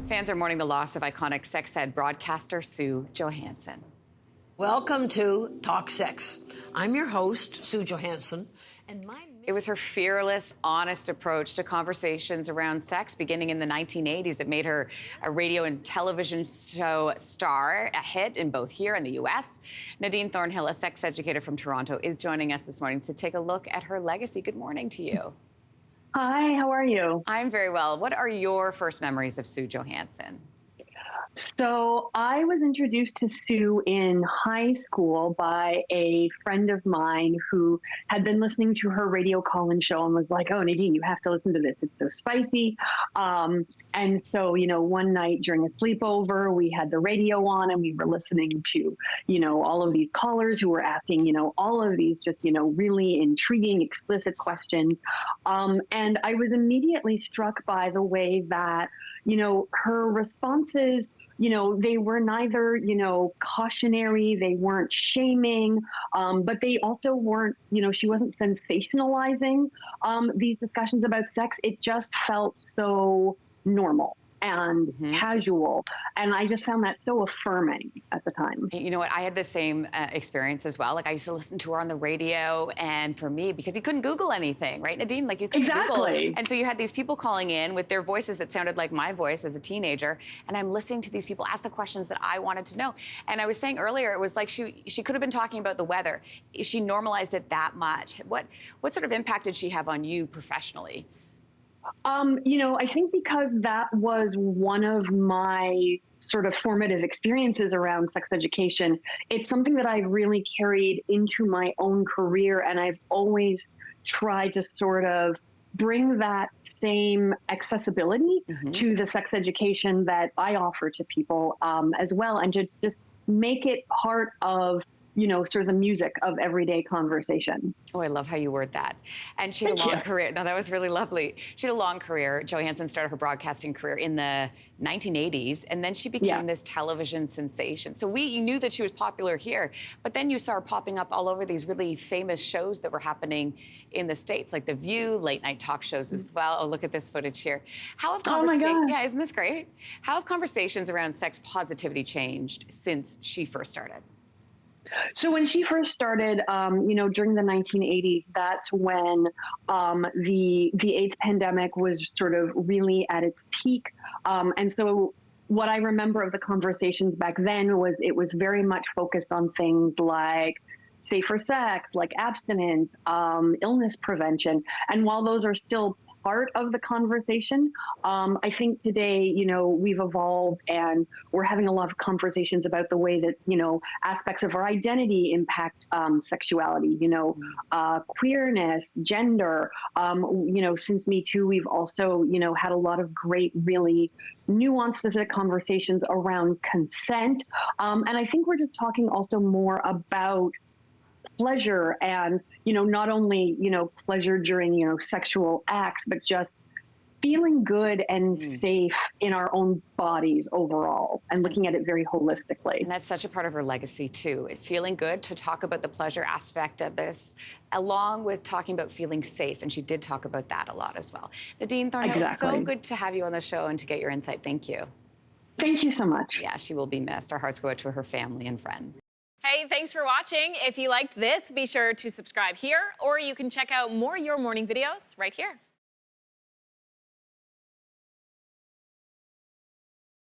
Fans are mourning the loss of iconic sex ed broadcaster Sue Johanson. Welcome to Talk Sex. I'm your host, Sue Johanson, and It was her fearless, honest approach to conversations around sex beginning in the 1980s that made her a radio and television show star, a hit in both here and the U.S. Nadine Thornhill, a sex educator from Toronto, is joining us this morning to take a look at her legacy. Good morning to you. Hi, how are you? I'm very well. What are your first memories of Sue Johanson? So I was introduced to Sue in high school by a friend of mine who had been listening to her radio call-in show and was like, "Oh, Nadine, you have to listen to this. It's so spicy." And so, one night during a sleepover, we had the radio on and we were listening to, all of these callers who were asking, all of these just, really intriguing, explicit questions. And I was immediately struck by the way that, her responses, they were neither, cautionary, they weren't shaming, but they also weren't, she wasn't sensationalizing these discussions about sex. It just felt so normal and casual. And I just found that so affirming at the time. You know what? I had the same experience as well. Like, I used to listen to her on the radio, and for me, because you couldn't Google anything, right, Nadine? Like, you couldn't Google. And so you had these people calling in with their voices that sounded like my voice as a teenager, and I'm listening to these people ask the questions that I wanted to know. And I was saying earlier, it was like she could have been talking about the weather. She normalized it that much. What sort of impact did she have on you professionally? I think because that was one of my sort of formative experiences around sex education, it's something that I really carried into my own career. And I've always tried to sort of bring that same accessibility to the sex education that I offer to people as well, and to just make it part of sort of the music of everyday conversation. Oh, I love how you word that. And she had a long career. No, that was really lovely. She had a long career. Johanson started her broadcasting career in the 1980s, and then she became this television sensation. So you knew that she was popular here, but then you saw her popping up all over these really famous shows that were happening in the States, like The View, late night talk shows as well. Oh, look at this footage here. How have conversations, yeah, isn't this great? How have conversations around sex positivity changed since she first started? So when she first started, during the 1980s, that's when the AIDS pandemic was sort of really at its peak. And so what I remember of the conversations back then was it was very much focused on things like safer sex, like abstinence, illness prevention. And while those are still part of the conversation, I think today, we've evolved and we're having a lot of conversations about the way that, aspects of our identity impact sexuality, queerness, gender. Since Me Too, we've also, had a lot of great, really nuanced, specific conversations around consent. And I think we're just talking also more about pleasure and, not only, pleasure during, sexual acts, but just feeling good and safe in our own bodies overall and looking at it very holistically. And that's such a part of her legacy, too. Feeling good, to talk about the pleasure aspect of this, along with talking about feeling safe. And she did talk about that a lot as well. Nadine Thornhill, so good to have you on the show and to get your insight. Thank you. Thank you so much. Yeah, she will be missed. Our hearts go out to her family and friends. Hey, thanks for watching. If you liked this, be sure to subscribe here, or you can check out more Your Morning videos right here.